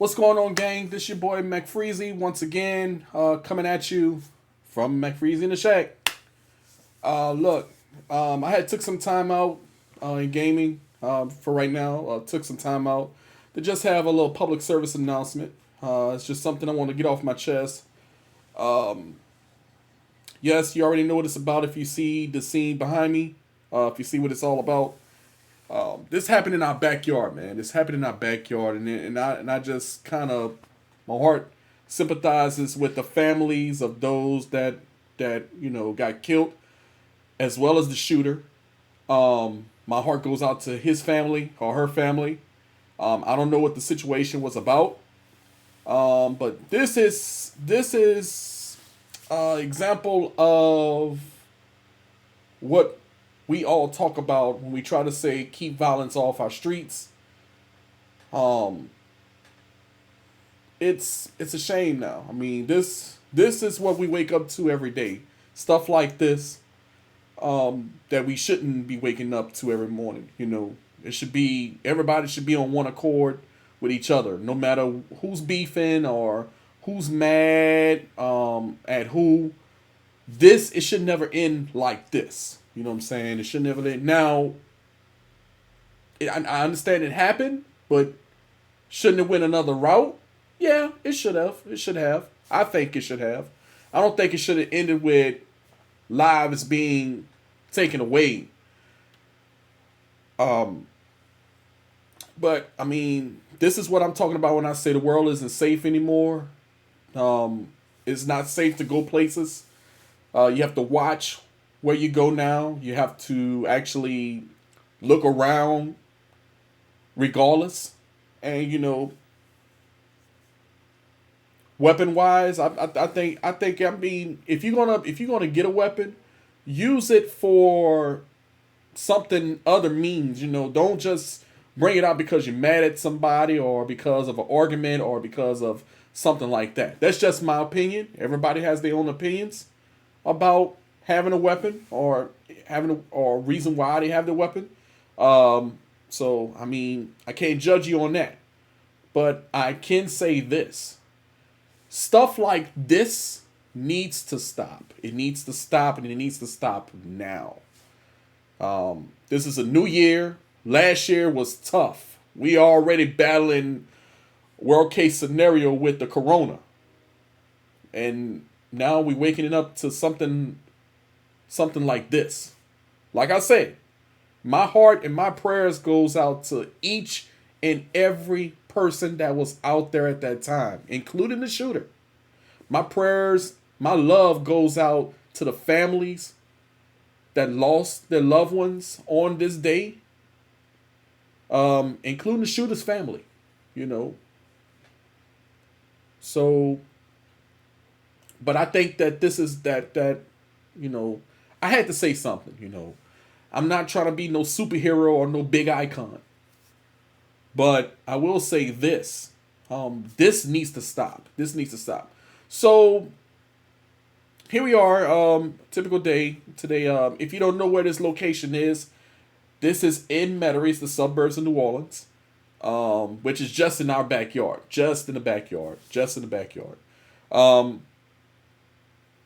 What's going on, gang? This your boy Mcfreezy once again, coming at you from Mcfreeziefromdashack. Look, I had took some time out in gaming for right now. Took some time out to just have a little public service announcement. It's just something I want to get off my chest. Um, yes, you already know what it's about if you see the scene behind me. If you see what it's all about. This happened in our backyard, man. This happened in our backyard, and I just kind of my heart sympathizes with the families of those that got killed, as well as the shooter. My heart goes out to his family or her family. I don't know what the situation was about, but this is example of what we all talk about when we try to say keep violence off our streets. Um, it's a shame now. I mean, this is what we wake up to every day. Stuff like this that we shouldn't be waking up to every morning. It should be everybody should be on one accord with each other, no matter who's beefing or who's mad at who. It should never end like this. You know what I'm saying? It should never end. Now, I understand it happened, but shouldn't it went another route? Yeah, it should have. It should have. I think it should have. I don't think it should have ended with lives being taken away. Um, but I mean, this is what I'm talking about when I say the world isn't safe anymore. It's not safe to go places. You have to watch where you go now. You have to actually look around, regardless. And weapon wise, I think I mean if you're gonna get a weapon, use it for something other means. Don't just bring it out because you're mad at somebody or because of an argument or because of something like that. That's just my opinion. Everybody has their own opinions about having a weapon or or reason why they have the weapon. So I mean, I can't judge you on that, but I can say this: stuff like this needs to stop. It needs to stop, and it needs to stop now. This is a new year. Last year was tough. We already battling worst case scenario with the corona, and now we waking it up to something like this. Like I said, my heart and my prayers goes out to each and every person that was out there at that time, including the shooter. My prayers, my love goes out to the families that lost their loved ones on this day, including the shooter's family. You know, so but I think that this is that you know I had to say something. I'm not trying to be no superhero or no big icon, but I will say this: this needs to stop. This needs to stop. So here we are. Typical day today. If you don't know where this location is, this is in Metairie, it's the suburbs of New Orleans, which is just in our backyard, just in the backyard, just in the backyard. Um,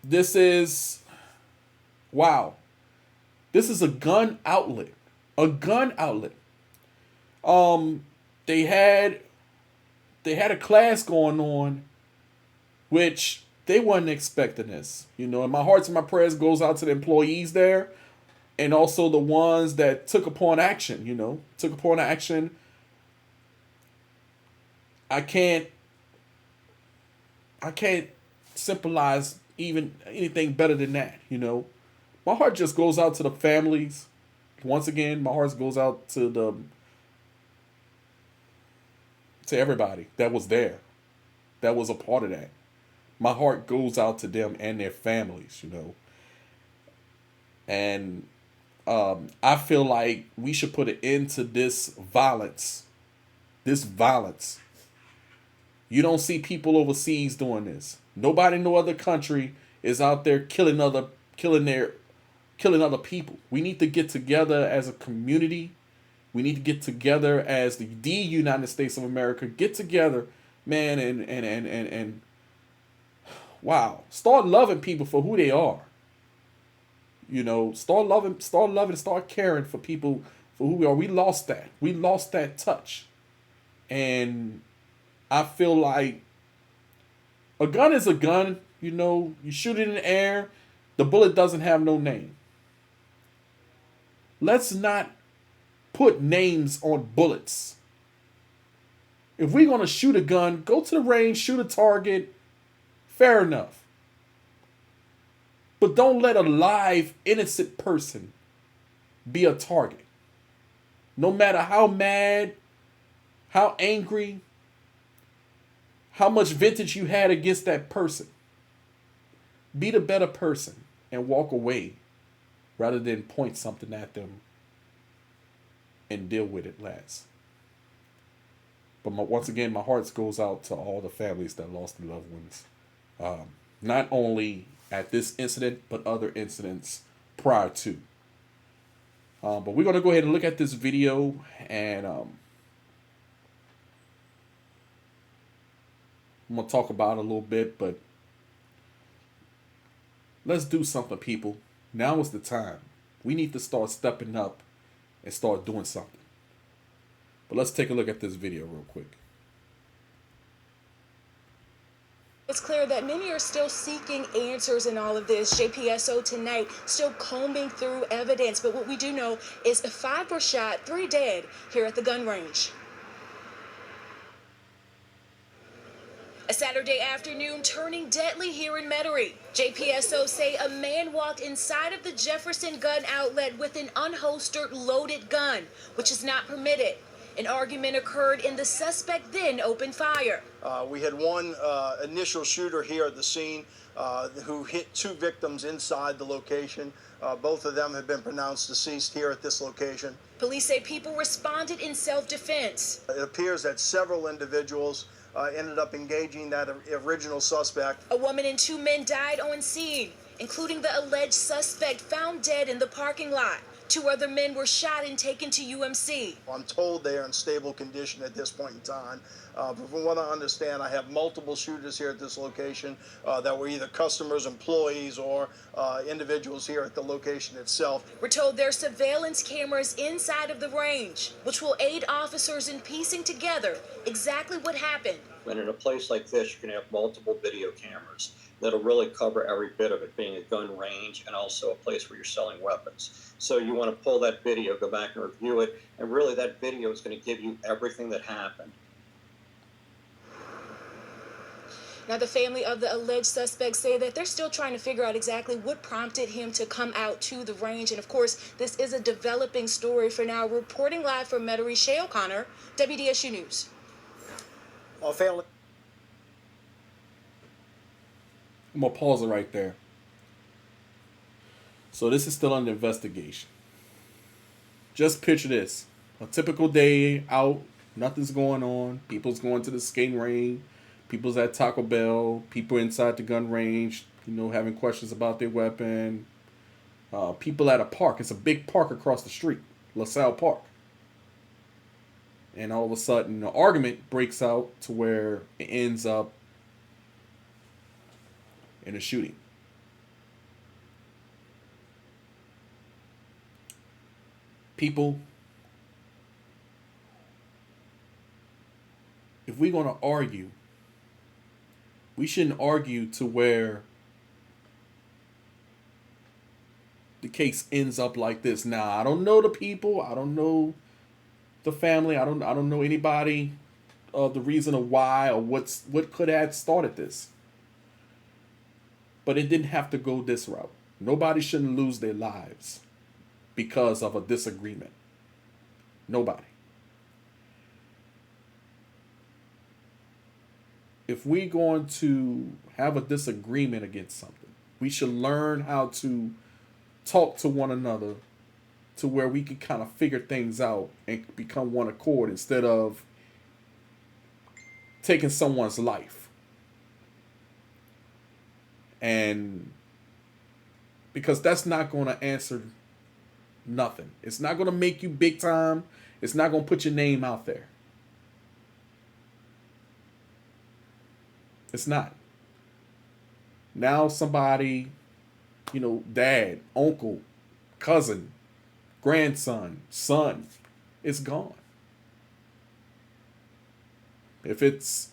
this is wow. This is a gun outlet. A gun outlet. Um, they had they had a class going on, which they wasn't expecting this. And my hearts and my prayers goes out to the employees there, and also the ones that took upon action. Took upon action. I can't I can't symbolize even anything better than that. My heart just goes out to the families. Once again, my heart goes out to everybody that was there, that was a part of that. My heart goes out to them and their families. And I feel like we should put an end to this violence. This violence. You don't see people overseas doing this. Nobody in no other country is out there killing other people. We need to get together as a community. We need to get together as the United States of America. Get together man, and wow, start loving people for who they are. Start loving, start caring for people for who we are. We lost that. We lost that touch. And I feel like a gun is a gun. You shoot it in the air, the bullet doesn't have no name. Let's not put names on bullets. If we're going to shoot a gun, go to the range, shoot a target. Fair enough. But don't let a live, innocent person be a target. No matter how mad, how angry, how much vintage you had against that person. Be the better person and walk away rather than point something at them and deal with it last. But once again, my heart goes out to all the families that lost their loved ones. Not only at this incident, but other incidents prior to. But we're going to go ahead and look at this video, and I'm going to talk about it a little bit, but let's do something, people. Now is the time. We need to start stepping up and start doing something. But let's take a look at this video real quick. It's clear that many are still seeking answers in all of this. JPSO tonight still combing through evidence. But what we do know is 5 were shot, 3 dead here at the gun range. A Saturday afternoon turning deadly here in Metairie. JPSO say a man walked inside of the Jefferson gun outlet with an unholstered loaded gun, which is not permitted. An argument occurred and the suspect then opened fire. We had one initial shooter here at the scene who hit 2 victims inside the location. Both of them have been pronounced deceased here at this location. Police say people responded in self-defense. It appears that several individuals ended up engaging that original suspect. A woman and 2 men died on scene, including the alleged suspect found dead in the parking lot. 2 other men were shot and taken to UMC. I'm told they are in stable condition at this point in time. But from what I understand, I have multiple shooters here at this location that were either customers, employees, or individuals here at the location itself. We're told there's surveillance cameras inside of the range, which will aid officers in piecing together exactly what happened. And in a place like this, you can have multiple video cameras that'll really cover every bit of it, being a gun range and also a place where you're selling weapons. So you want to pull that video, go back and review it, and really that video is going to give you everything that happened. Now, the family of the alleged suspects say that they're still trying to figure out exactly what prompted him to come out to the range. And, of course, this is a developing story for now. Reporting live from Metairie, Shay O'Connor, WDSU News. Family. I'm going to pause it right there. So this is still under investigation. Just picture this. A typical day out, nothing's going on. People's going to the skating ring. People's at Taco Bell. People inside the gun range, having questions about their weapon. People at a park. It's a big park across the street, LaSalle Park. And all of a sudden, an argument breaks out to where it ends up in a shooting. People, if we're going to argue, we shouldn't argue to where the case ends up like this. Now, I don't know the people. I don't know the family. I don't know anybody of the reason of why or what could have started this. But it didn't have to go this route. Nobody shouldn't lose their lives because of a disagreement. Nobody. If we're going to have a disagreement against something, we should learn how to talk to one another to where we can kind of figure things out and become one accord instead of taking someone's life. And because that's not going to answer nothing. It's not going to make you big time. It's not going to put your name out there. It's not. Now somebody, dad, uncle, cousin, grandson, son, it's gone. If it's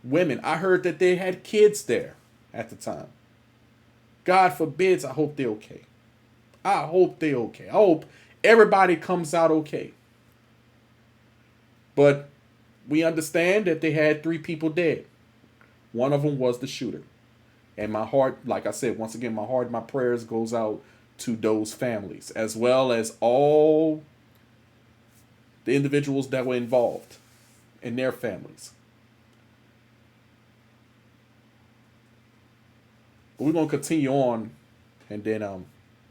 women, I heard that they had kids there at the time. God forbids, I hope they're okay. I hope they're okay. I hope everybody comes out okay. But we understand that they had 3 people dead. One of them was the shooter. And my heart, like I said, once again, my prayers goes out to those families, as well as all the individuals that were involved and their families. But we're going to continue on, and then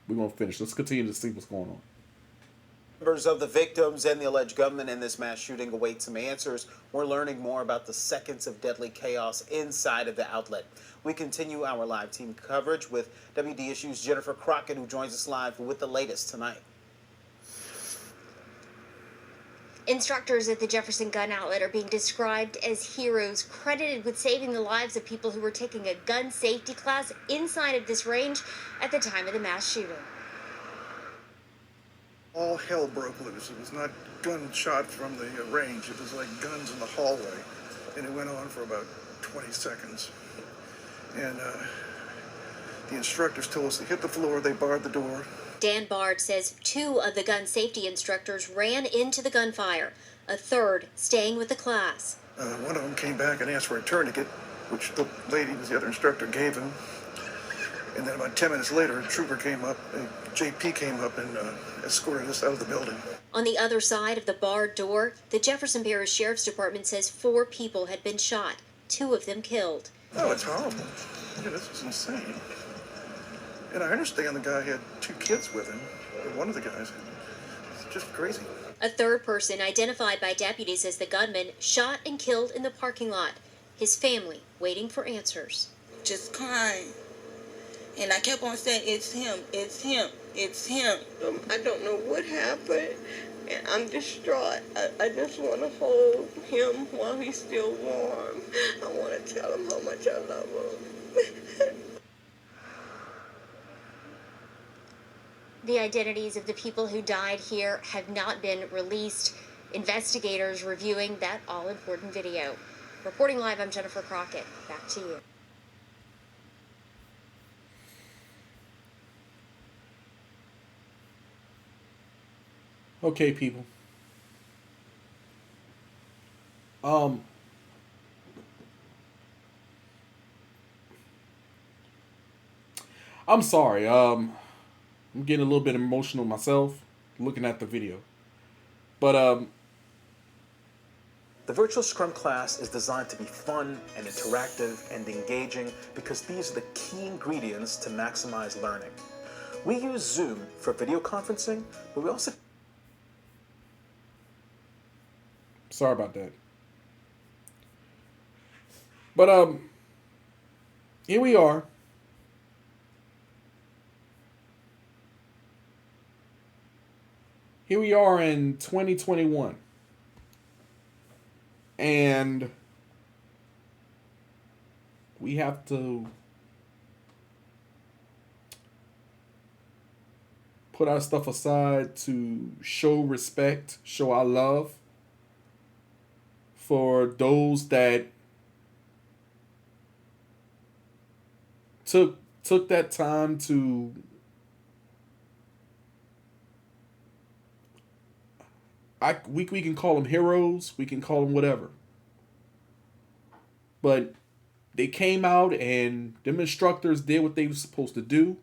we're going to finish. Let's continue to see what's going on. Members of the victims and the alleged gunman in this mass shooting await some answers. We're learning more about the seconds of deadly chaos inside of the outlet. We continue our live team coverage with WD Issues' Jennifer Crockett, who joins us live with the latest tonight. Instructors at the Jefferson Gun Outlet are being described as heroes, credited with saving the lives of people who were taking a gun safety class inside of this range at the time of the mass shooting. All hell broke loose. It was not gunshot from the range. It was like guns in the hallway. And it went on for about 20 seconds. And the instructors told us to hit the floor. They barred the door. Dan Bard says 2 of the gun safety instructors ran into the gunfire, a third staying with the class. One of them came back and asked for a tourniquet, which the lady, the other instructor, gave him. And then about 10 minutes later, a trooper came up, JP came up and escorted us out of the building. On the other side of the barred door, the Jefferson Parish Sheriff's Department says 4 people had been shot, 2 of them killed. Oh, it's horrible. Yeah, this is insane. And I understand the guy had 2 kids with him. One of the guys. It's just crazy. A third person, identified by deputies as the gunman, shot and killed in the parking lot. His family waiting for answers. Just crying. And I kept on saying, it's him, it's him, it's him. I don't know what happened, and I'm distraught. I just want to hold him while he's still warm. I want to tell him how much I love him. The identities of the people who died here have not been released. Investigators reviewing that all-important video. Reporting live, I'm Jennifer Crockett. Back to you. Okay, people. I'm sorry. I'm getting a little bit emotional myself looking at the video. But The virtual Scrum class is designed to be fun and interactive and engaging because these are the key ingredients to maximize learning. We use Zoom for video conferencing, but we also... Sorry about that. But here we are. Here we are in 2021. And we have to put our stuff aside to show respect, show our love for those that took that time to we can call them heroes, we can call them whatever. But they came out and them instructors did what they were supposed to do.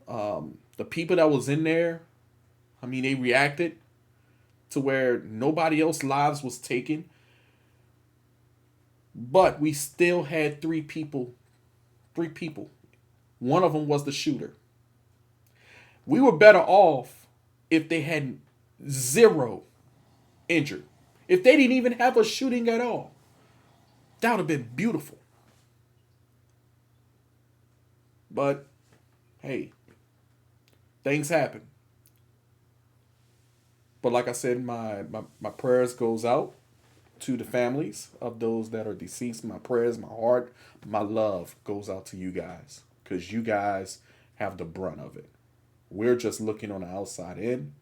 The people that was in there, I mean, they reacted to where nobody else's lives was taken. But we still had 3 people. 3 people. One of them was the shooter. We were better off if they had 0 injured. If they didn't even have a shooting at all. That would have been beautiful. But, hey, things happen. But like I said, my prayers goes out to the families of those that are deceased. My prayers, my heart, my love goes out to you guys because you guys have the brunt of it. We're just looking on the outside in,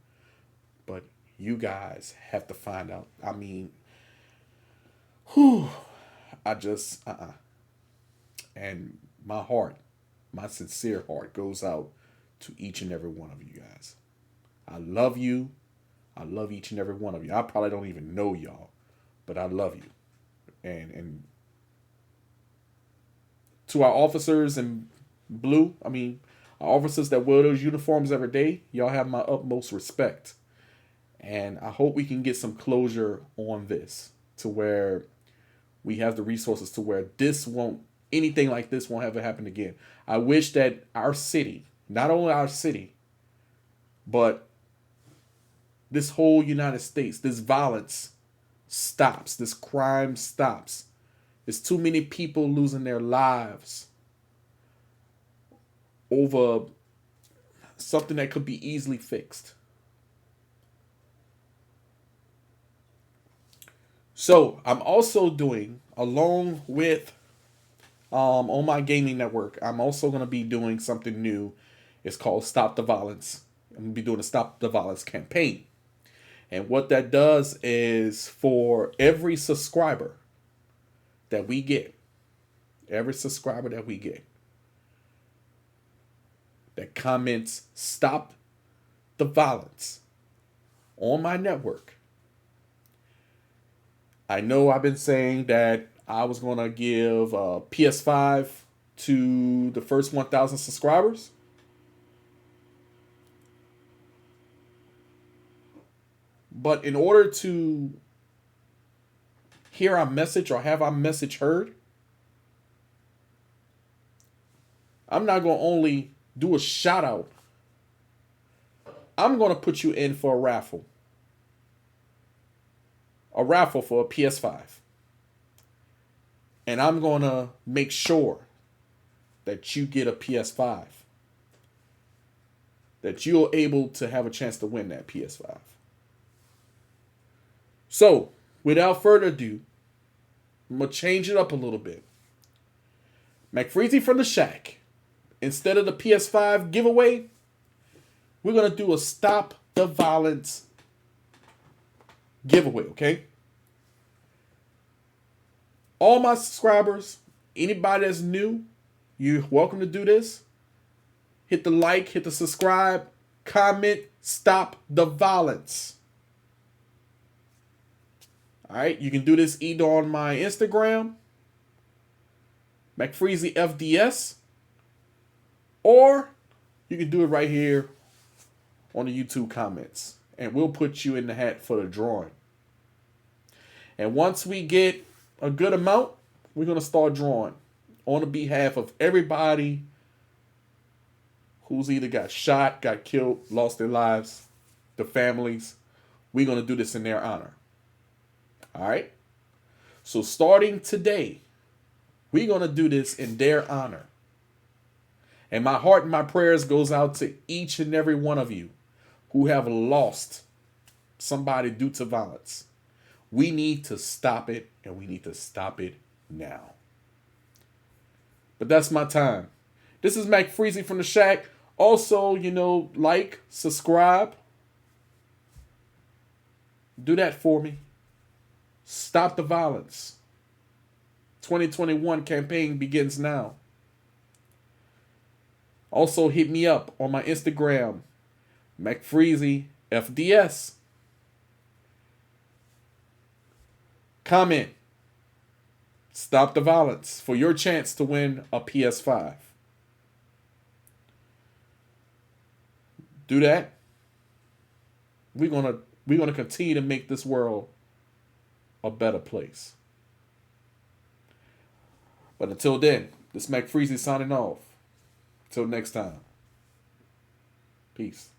but you guys have to find out. I mean, whew, I just, And my heart, my sincere heart goes out to each and every one of you guys. I love you. I love each and every one of you. I probably don't even know y'all, but I love you. And to our officers in blue, our officers that wear those uniforms every day, y'all have my utmost respect. And I hope we can get some closure on this to where we have the resources to where anything like this won't ever happen again. I wish that our city, not only our city, but this whole United States, this violence stops, this crime stops. There's too many people losing their lives over something that could be easily fixed. So I'm also doing, along with on my gaming network, I'm also going to be doing something new. It's called Stop the Violence. I'm going to be doing a Stop the Violence campaign. And what that does is for every subscriber that we get, that comments Stop the Violence on my network. I know I've been saying that I was going to give a PS5 to the first 1,000 subscribers. But in order to hear our message or have our message heard, I'm not going to only do a shout out. I'm going to put you in for a raffle. A raffle for a PS5. And I'm going to make sure that you get a PS5. That you're able to have a chance to win that PS5. So, without further ado, I'm going to change it up a little bit. Mcfreezie from the Shack. Instead of the PS5 giveaway, we're going to do a Stop the Violence giveaway, okay? All my subscribers, anybody that's new, you're welcome to do this. Hit the like, hit the subscribe, comment, Stop the Violence. All right, you can do this either on my Instagram, Mcfreeziefromdashack, or you can do it right here on the YouTube comments. And we'll put you in the hat for the drawing. And once we get a good amount, we're going to start drawing on the behalf of everybody who's either got shot, got killed, lost their lives, the families. We're going to do this in their honor. All right? So starting today, we're going to do this in their honor. And my heart and my prayers goes out to each and every one of you who have lost somebody due to violence. We need to stop it, and we need to stop it now. But that's my time. This is Mcfreezie from the Shack. Also, like, subscribe. Do that for me. Stop the violence. 2021 campaign begins now. Also, hit me up on my Instagram, Mcfreeziefromdashack. Comment. Stop the violence for your chance to win a PS5. Do that. We're gonna continue to make this world a better place. But until then, this is Mcfreezie signing off. Till next time. Peace.